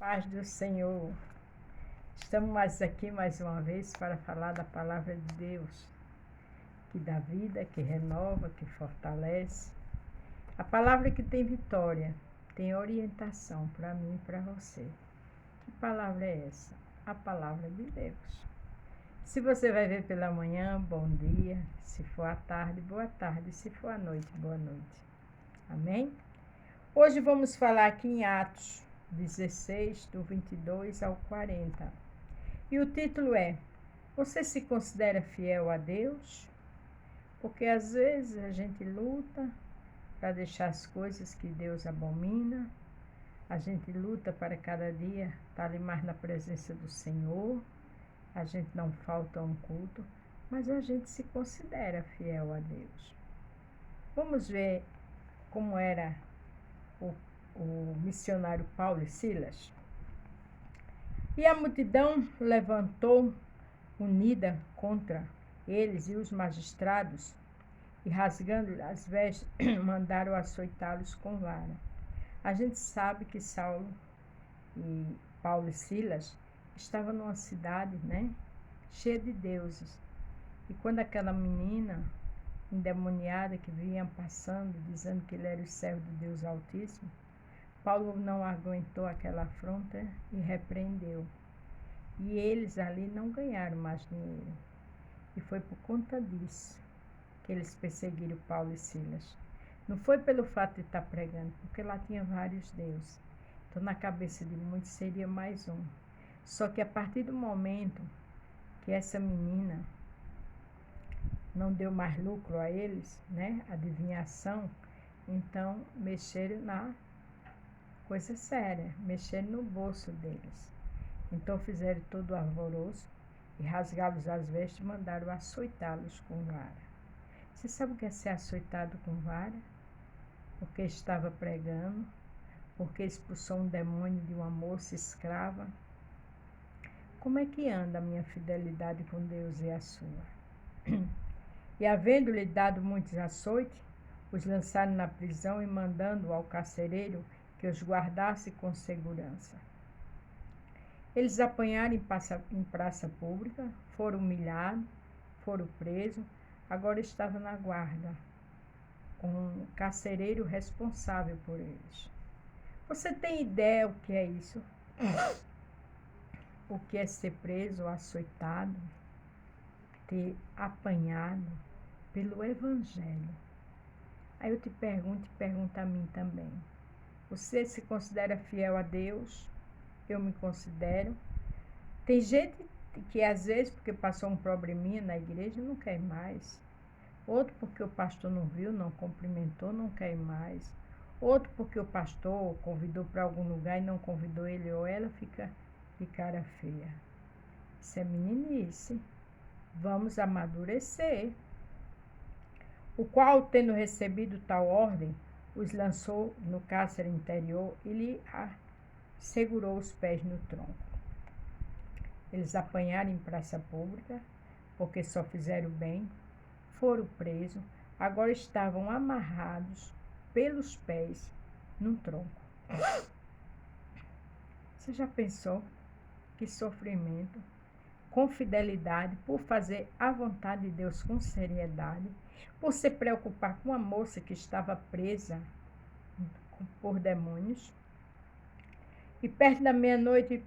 Paz do Senhor. Estamos aqui mais uma vez para falar da palavra de Deus, que dá vida, que renova, que fortalece. A palavra que tem vitória, tem orientação para mim e para você. Que palavra é essa? A palavra de Deus. Se você vai ver pela manhã, bom dia. Se for à tarde, boa tarde. Se for à noite, boa noite. Amém? Hoje vamos falar aqui em Atos 16, do 22 ao 40. E o título é: Você se considera fiel a Deus? Porque às vezes a gente luta para deixar as coisas que Deus abomina. A gente luta para cada dia estar ali mais na presença do Senhor. A gente não falta a um culto, mas a gente se considera fiel a Deus. Vamos ver como era o missionário Paulo e Silas. E a multidão levantou unida contra eles e os magistrados, e rasgando as vestes, mandaram açoitá-los com vara. A gente sabe que Saulo e Paulo e Silas estavam numa cidade, cheia de deuses. E quando aquela menina endemoniada que vinha passando, dizendo que ele era o servo de Deus Altíssimo, Paulo não aguentou aquela afronta e repreendeu. E eles ali não ganharam mais dinheiro. E foi por conta disso que eles perseguiram Paulo e Silas. Não foi pelo fato de estar pregando, porque lá tinha vários deuses. Então na cabeça de muitos seria mais um. Só que a partir do momento que essa menina não deu mais lucro a eles, adivinhação, então mexeram na coisa séria, mexeram no bolso deles. Então fizeram todo o alvoroço e rasgaram-los as vestes e mandaram açoitá-los com vara. Você sabe o que é ser açoitado com vara? Porque estava pregando, porque expulsou um demônio de uma moça escrava. Como é que anda a minha fidelidade com Deus e a sua? E havendo-lhe dado muitos açoites, os lançaram na prisão e mandando ao carcereiro que os guardasse com segurança. Eles apanharam em praça pública, foram humilhados, foram presos, agora estavam na guarda, com um carcereiro responsável por eles. Você tem ideia o que é isso? O que é ser preso, açoitado, ter apanhado pelo Evangelho? Aí eu te pergunto e pergunto a mim também. Você se considera fiel a Deus? Eu me considero. Tem gente que às vezes, porque passou um probleminha na igreja, não quer mais. Outro porque o pastor não viu, não cumprimentou, não quer mais. Outro porque o pastor convidou para algum lugar e não convidou ele ou ela, fica de cara feia. Isso é meninice. Vamos amadurecer. O qual, tendo recebido tal ordem, os lançou no cárcere interior e lhe segurou os pés no tronco. Eles apanharam em praça pública, porque só fizeram bem, foram presos, agora estavam amarrados pelos pés num tronco. Você já pensou que sofrimento, com fidelidade, por fazer a vontade de Deus com seriedade, por se preocupar com a moça que estava presa por demônios? E perto da meia-noite,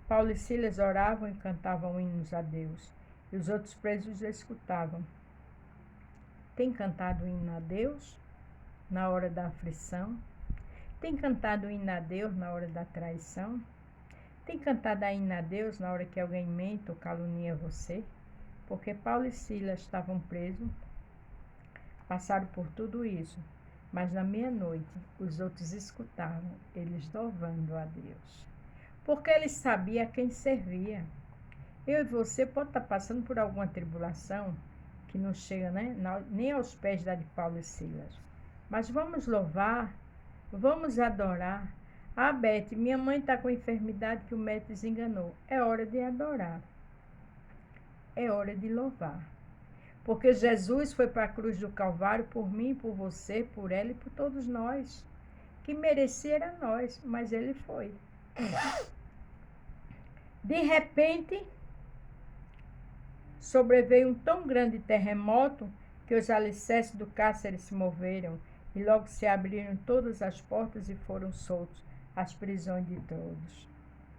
Paulo e Silas oravam e cantavam hinos a Deus, e os outros presos escutavam. Tem cantado hino a Deus na hora da aflição? Tem cantado hino a Deus na hora da traição? Tem cantado hino a Deus na hora que alguém mente ou calunia você? Porque Paulo e Silas estavam presos, passaram por tudo isso, mas na meia-noite os outros escutavam eles louvando a Deus, porque eles sabiam a quem servia. Eu e você pode estar passando por alguma tribulação que não chega nem aos pés da de Paulo e Silas, mas vamos louvar, vamos adorar. Ah, Beth, minha mãe está com enfermidade que o médico desenganou. É hora de adorar, é hora de louvar. Porque Jesus foi para a cruz do Calvário por mim, por você, por ela e por todos nós. Que merecia era nós, mas ele foi. De repente, sobreveio um tão grande terremoto que os alicerces do cárcere se moveram e logo se abriram todas as portas e foram soltos as prisões de todos.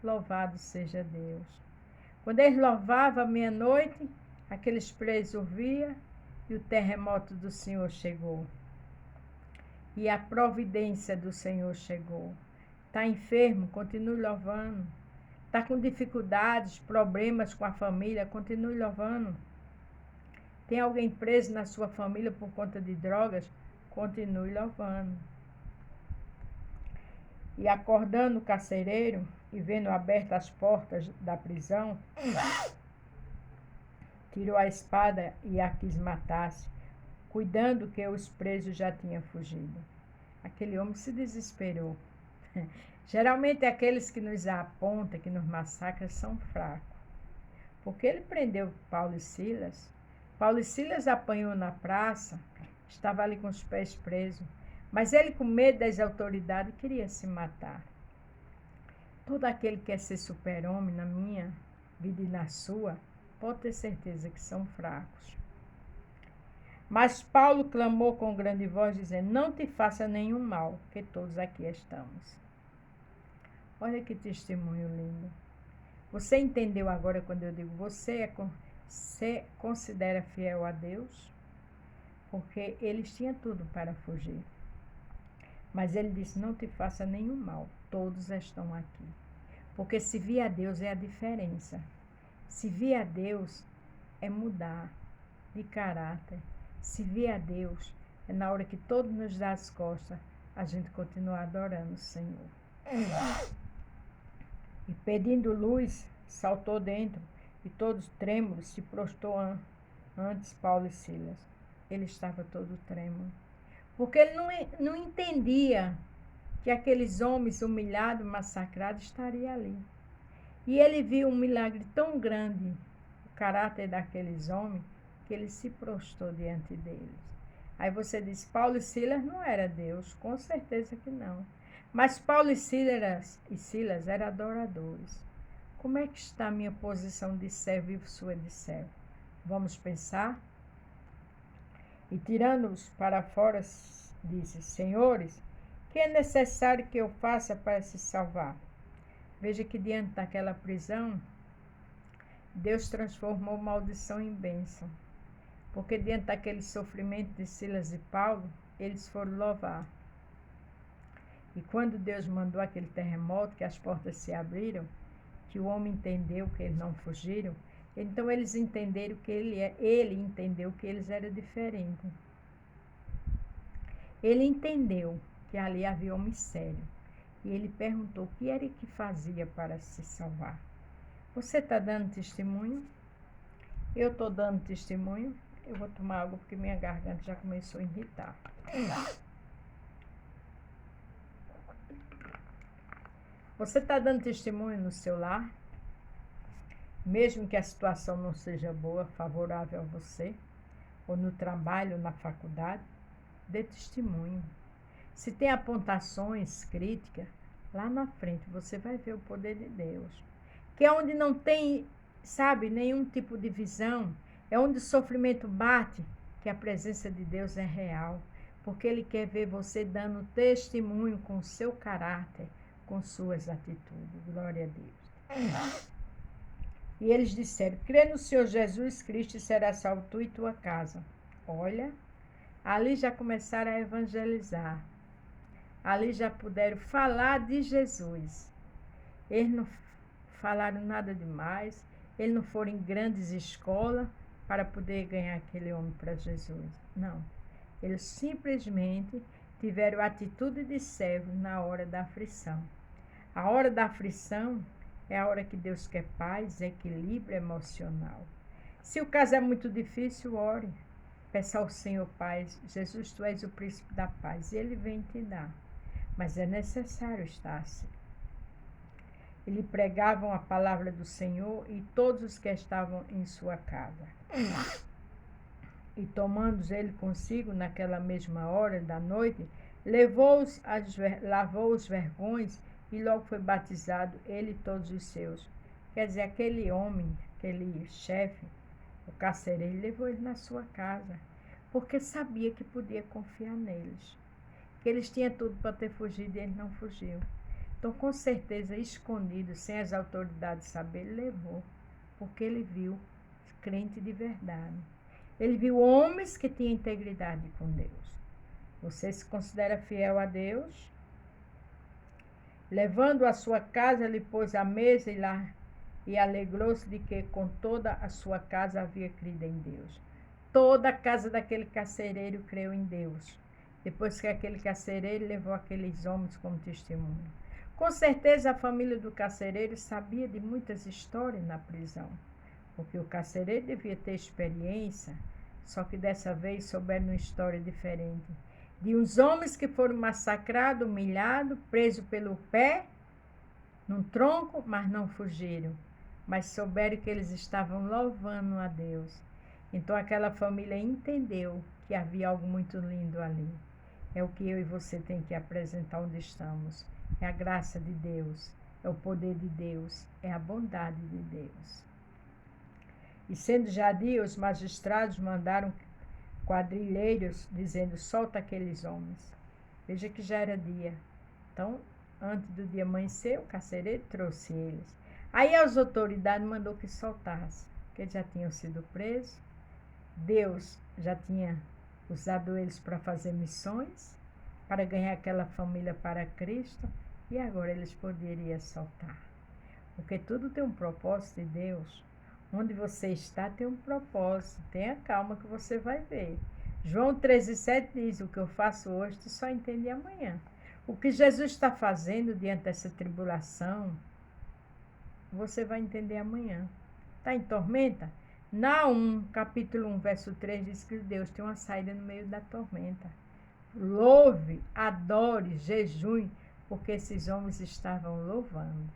Louvado seja Deus. Quando eles louvavam à meia-noite, aqueles presos ouviam e o terremoto do Senhor chegou. E a providência do Senhor chegou. Está enfermo? Continue louvando. Está com dificuldades, problemas com a família? Continue louvando. Tem alguém preso na sua família por conta de drogas? Continue louvando. E acordando o carcereiro e vendo abertas as portas da prisão, tirou a espada e a quis matar-se, cuidando que os presos já tinham fugido. Aquele homem se desesperou. Geralmente aqueles que nos apontam, que nos massacram, são fracos. Porque ele prendeu Paulo e Silas. Paulo e Silas apanhou na praça, estava ali com os pés presos. Mas ele, com medo das autoridades, queria se matar. Todo aquele que quer ser super-homem na minha vida e na sua, pode ter certeza que são fracos. Mas Paulo clamou com grande voz, dizendo: não te faça nenhum mal, que todos aqui estamos. Olha que testemunho lindo. Você entendeu agora quando eu digo, você considera fiel a Deus? Porque eles tinham tudo para fugir. Mas ele disse, não te faça nenhum mal, todos estão aqui. Porque se vir a Deus é a diferença. Se vir a Deus é mudar de caráter. Se vir a Deus é na hora que todos nos dão as costas, a gente continua adorando o Senhor. E pedindo luz, saltou dentro e todos trêmulos se prostrou antes Paulo e Silas. Ele estava todo trêmulo. Porque ele não entendia que aqueles homens humilhados, massacrados, estariam ali. E ele viu um milagre tão grande, o caráter daqueles homens, que ele se prostrou diante deles. Aí você diz, Paulo e Silas não era Deus, com certeza que não. Mas Paulo e Silas eram adoradores. Como é que está a minha posição de servo e sua de servo? Vamos pensar? E tirando-os para fora, disse, senhores, que é necessário que eu faça para se salvar? Veja que diante daquela prisão, Deus transformou maldição em bênção. Porque diante daquele sofrimento de Silas e Paulo, eles foram louvar. E quando Deus mandou aquele terremoto, que as portas se abriram, que o homem entendeu que eles não fugiram, então eles entenderam que ele entendeu que eles eram diferentes. Ele entendeu que ali havia homem sério. E ele perguntou o que era que fazia para se salvar. Você está dando testemunho? Eu estou dando testemunho. Eu vou tomar água porque minha garganta já começou a irritar. Você está dando testemunho no seu lar? Mesmo que a situação não seja boa, favorável a você, ou no trabalho, ou na faculdade, dê testemunho. Se tem apontações, críticas, lá na frente você vai ver o poder de Deus. Que é onde não tem, sabe, nenhum tipo de visão, é onde o sofrimento bate, que a presença de Deus é real. Porque Ele quer ver você dando testemunho com o seu caráter, com suas atitudes. Glória a Deus. E eles disseram, crê no Senhor Jesus Cristo e será salvo tu e tua casa. Olha, ali já começaram a evangelizar. Ali já puderam falar de Jesus. Eles não falaram nada demais. Eles não foram em grandes escolas para poder ganhar aquele homem para Jesus. Não. Eles simplesmente tiveram atitude de servo na hora da aflição. A hora da aflição é a hora que Deus quer paz, equilíbrio emocional. Se o caso é muito difícil, ore. Peça ao Senhor paz. Jesus, tu és o príncipe da paz. E Ele vem te dar. Mas é necessário estar assim. Ele pregavam a palavra do Senhor e todos os que estavam em sua casa. E tomando ele consigo naquela mesma hora da noite, lavou os vergões e logo foi batizado, ele e todos os seus. Quer dizer, aquele homem, aquele chefe, o carcereiro, levou ele na sua casa, porque sabia que podia confiar neles, que eles tinham tudo para ter fugido e ele não fugiu. Então, com certeza, escondido, sem as autoridades saber, ele levou, porque ele viu crente de verdade. Ele viu homens que tinham integridade com Deus. Você se considera fiel a Deus? Levando a sua casa, lhe pôs a mesa e alegrou-se de que com toda a sua casa havia crido em Deus. Toda a casa daquele carcereiro creu em Deus, depois que aquele carcereiro levou aqueles homens como testemunho. Com certeza a família do carcereiro sabia de muitas histórias na prisão, porque o carcereiro devia ter experiência, só que dessa vez souberam uma história diferente. De uns homens que foram massacrados, humilhados, presos pelo pé, num tronco, mas não fugiram. Mas souberam que eles estavam louvando a Deus. Então aquela família entendeu que havia algo muito lindo ali. É o que eu e você tem que apresentar onde estamos. É a graça de Deus, é o poder de Deus, é a bondade de Deus. E sendo já dia, os magistrados mandaram quadrilheiros, dizendo, solta aqueles homens. Veja que já era dia. Então, antes do dia amanhecer, o carcereiro trouxe eles. Aí as autoridades mandou que soltasse, porque eles já tinham sido presos. Deus já tinha usado eles para fazer missões, para ganhar aquela família para Cristo, e agora eles poderiam soltar. Porque tudo tem um propósito de Deus. Onde você está tem um propósito. Tenha calma que você vai ver. João 13,7 diz, o que eu faço hoje, tu só entende amanhã. O que Jesus está fazendo diante dessa tribulação, você vai entender amanhã. Está em tormenta? Naum, capítulo 1, verso 3, diz que Deus tem uma saída no meio da tormenta. Louve, adore, jejue, porque esses homens estavam louvando.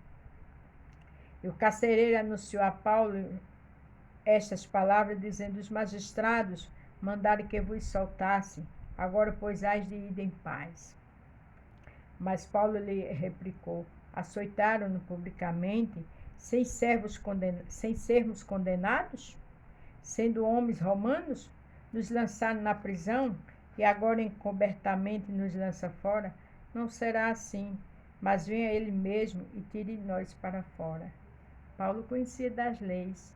E o carcereiro anunciou a Paulo estas palavras, dizendo, os magistrados mandaram que vos soltasse, agora pois hás de ir em paz. Mas Paulo lhe replicou, açoitaram-no publicamente, sem sermos condenados? Sendo homens romanos, nos lançaram na prisão, e agora encobertamente nos lança fora? Não será assim, mas venha ele mesmo e tire nós para fora. Paulo conhecia das leis.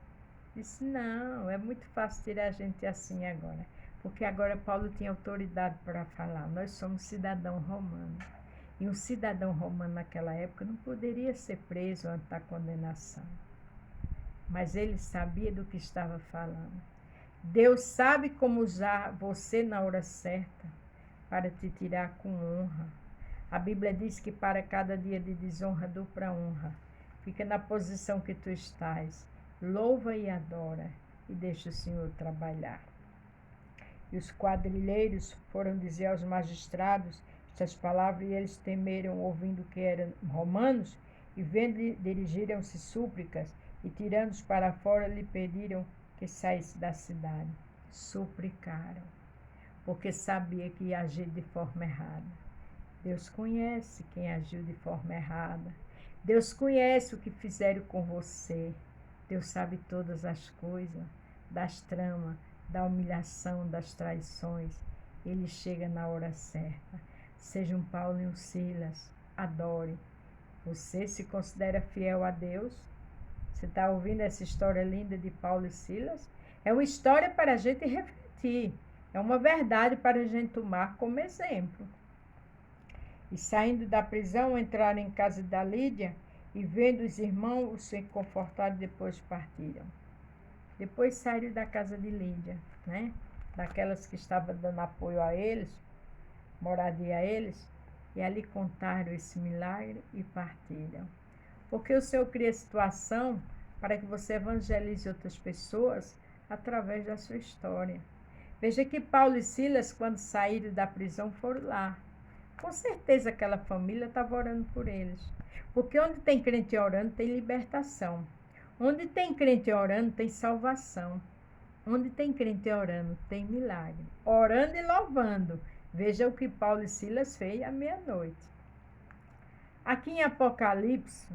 Disse, não, é muito fácil tirar a gente assim agora. Porque agora Paulo tinha autoridade para falar. Nós somos cidadão romano. E um cidadão romano naquela época não poderia ser preso antes da condenação. Mas ele sabia do que estava falando. Deus sabe como usar você na hora certa para te tirar com honra. A Bíblia diz que para cada dia de desonra, dupla honra. Fica na posição que tu estás. Louva e adora e deixa o Senhor trabalhar. E os quadrilheiros foram dizer aos magistrados estas palavras, e eles temeram, ouvindo que eram romanos, e vendo, dirigiram-se súplicas, e tirando-os para fora, lhe pediram que saísse da cidade. Suplicaram, porque sabia que ia agir de forma errada. Deus conhece quem agiu de forma errada. Deus conhece o que fizeram com você. Deus sabe todas as coisas, das tramas, da humilhação, das traições. Ele chega na hora certa. Seja um Paulo e um Silas, adore. Você se considera fiel a Deus? Você está ouvindo essa história linda de Paulo e Silas? É uma história para a gente refletir. É uma verdade para a gente tomar como exemplo. E saindo da prisão, entraram em casa da Lídia, e vendo os irmãos, os se confortaram, depois partiram. Depois saíram da casa de Lídia, né? Daquelas que estavam dando apoio a eles, moradia a eles, e ali contaram esse milagre e partiram. Porque o Senhor cria situação para que você evangelize outras pessoas através da sua história. Veja que Paulo e Silas, quando saíram da prisão, foram lá. Com certeza aquela família estava orando por eles. Porque onde tem crente orando, tem libertação. Onde tem crente orando, tem salvação. Onde tem crente orando, tem milagre. Orando e louvando. Veja o que Paulo e Silas fez à meia-noite. Aqui em Apocalipse,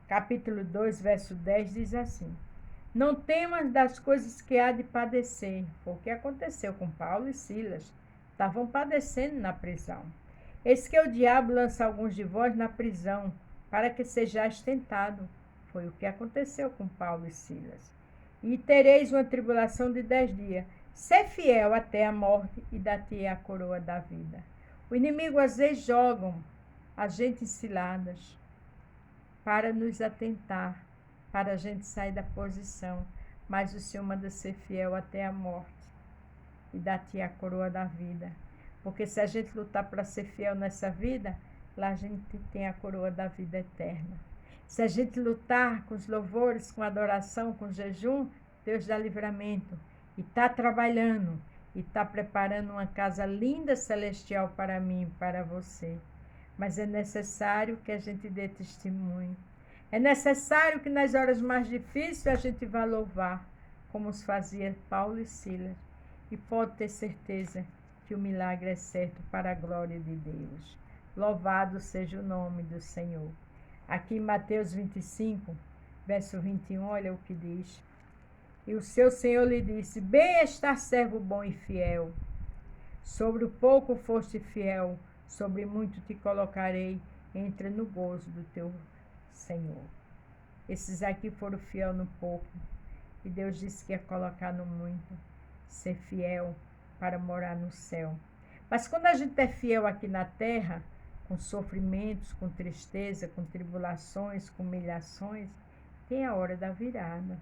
capítulo 2, verso 10, diz assim: não temas das coisas que há de padecer. Foi o que aconteceu com Paulo e Silas. Estavam padecendo na prisão. Eis que o diabo lança alguns de vós na prisão, para que sejais tentado. Foi o que aconteceu com Paulo e Silas. E tereis uma tribulação de 10 dias. Sê fiel até a morte e dá-te a coroa da vida. O inimigo às vezes jogam a gente em ciladas para nos atentar, para a gente sair da posição. Mas o Senhor manda ser fiel até a morte e dá-te a coroa da vida. Porque se a gente lutar para ser fiel nessa vida, lá a gente tem a coroa da vida eterna. Se a gente lutar com os louvores, com adoração, com jejum, Deus dá livramento. E está trabalhando, e está preparando uma casa linda, celestial para mim e para você. Mas é necessário que a gente dê testemunho. É necessário que nas horas mais difíceis a gente vá louvar, como os fazia Paulo e Silas. E pode ter certeza que o milagre é certo para a glória de Deus. Louvado seja o nome do Senhor. Aqui em Mateus 25, verso 21, olha o que diz. E o seu Senhor lhe disse: bem está, servo bom e fiel. Sobre o pouco foste fiel, sobre muito te colocarei. Entra no gozo do teu Senhor. Esses aqui foram fiel no pouco. E Deus disse que ia colocar no muito. Ser fiel para morar no céu. Mas quando a gente é fiel aqui na terra, com sofrimentos, com tristeza, com tribulações, com humilhações, tem a hora da virada.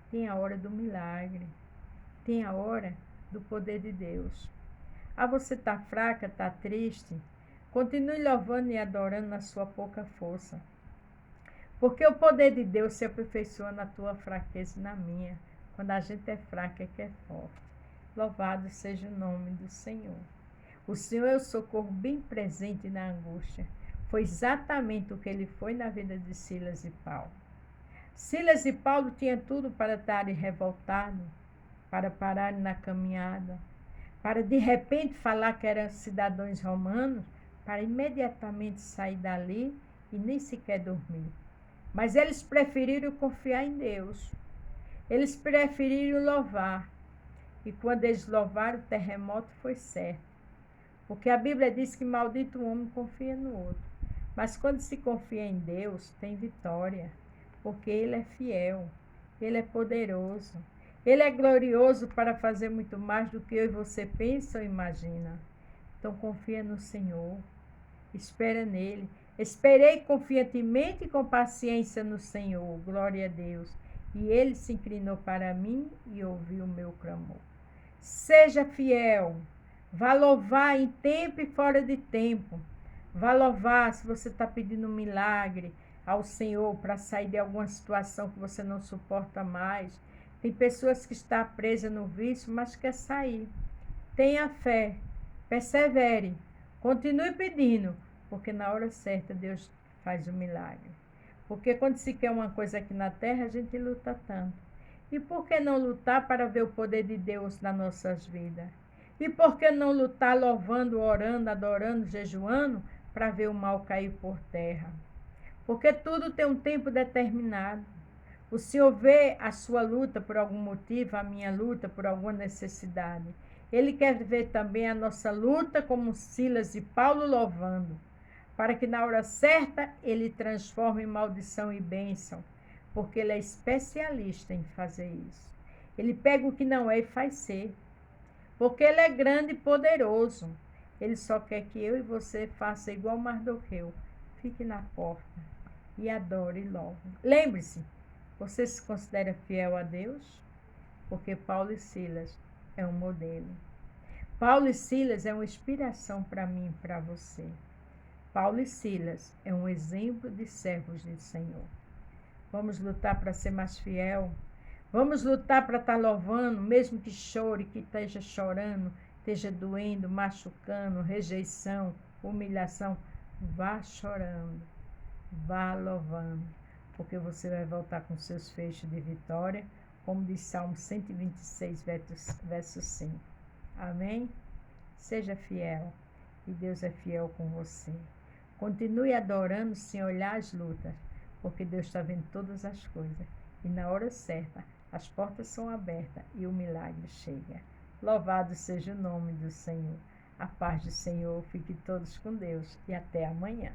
Tem a hora do milagre. Tem a hora do poder de Deus. Ah, você está fraca, está triste? Continue louvando e adorando na sua pouca força. Porque o poder de Deus se aperfeiçoa na tua fraqueza e na minha. Quando a gente é fraca, é que é forte. Louvado seja o nome do Senhor. O Senhor é o socorro bem presente na angústia. Foi exatamente o que ele foi na vida de Silas e Paulo. Silas e Paulo tinham tudo para estarem revoltados, para pararem na caminhada, para de repente falar que eram cidadãos romanos, para imediatamente sair dali e nem sequer dormir. Mas eles preferiram confiar em Deus. Eles preferiram louvar. E quando eles louvaram, o terremoto foi certo. Porque a Bíblia diz que maldito o homem confia no outro. Mas quando se confia em Deus, tem vitória. Porque Ele é fiel. Ele é poderoso. Ele é glorioso para fazer muito mais do que eu e você pensa ou imagina. Então confia no Senhor. Espera nele. Esperei confiantemente e com paciência no Senhor. Glória a Deus. E ele se inclinou para mim e ouviu o meu clamor. Seja fiel. Vá louvar em tempo e fora de tempo. Vá louvar se você está pedindo um milagre ao Senhor para sair de alguma situação que você não suporta mais. Tem pessoas que estão presas no vício, mas quer sair. Tenha fé. Persevere. Continue pedindo, porque na hora certa Deus faz o milagre. Porque quando se quer uma coisa aqui na terra, a gente luta tanto. E por que não lutar para ver o poder de Deus nas nossas vidas? E por que não lutar louvando, orando, adorando, jejuando, para ver o mal cair por terra? Porque tudo tem um tempo determinado. O Senhor vê a sua luta por algum motivo, a minha luta por alguma necessidade. Ele quer ver também a nossa luta como Silas e Paulo louvando, para que na hora certa ele transforme em maldição e bênção, porque ele é especialista em fazer isso. Ele pega o que não é e faz ser, porque ele é grande e poderoso. Ele só quer que eu e você faça igual Mardoqueu, fique na porta e adore e louve. Lembre-se, você se considera fiel a Deus? Porque Paulo e Silas é um modelo. Paulo e Silas é uma inspiração para mim e para você. Paulo e Silas é um exemplo de servos do Senhor. Vamos lutar para ser mais fiel. Vamos lutar para estar louvando, mesmo que chore, que esteja chorando, esteja doendo, machucando, rejeição, humilhação. Vá chorando, vá louvando, porque você vai voltar com seus feixes de vitória, como diz Salmo 126, verso 5. Amém? Seja fiel, e Deus é fiel com você. Continue adorando sem olhar as lutas, porque Deus está vendo todas as coisas. E na hora certa, as portas são abertas e o milagre chega. Louvado seja o nome do Senhor. A paz do Senhor, fique todos com Deus e até amanhã.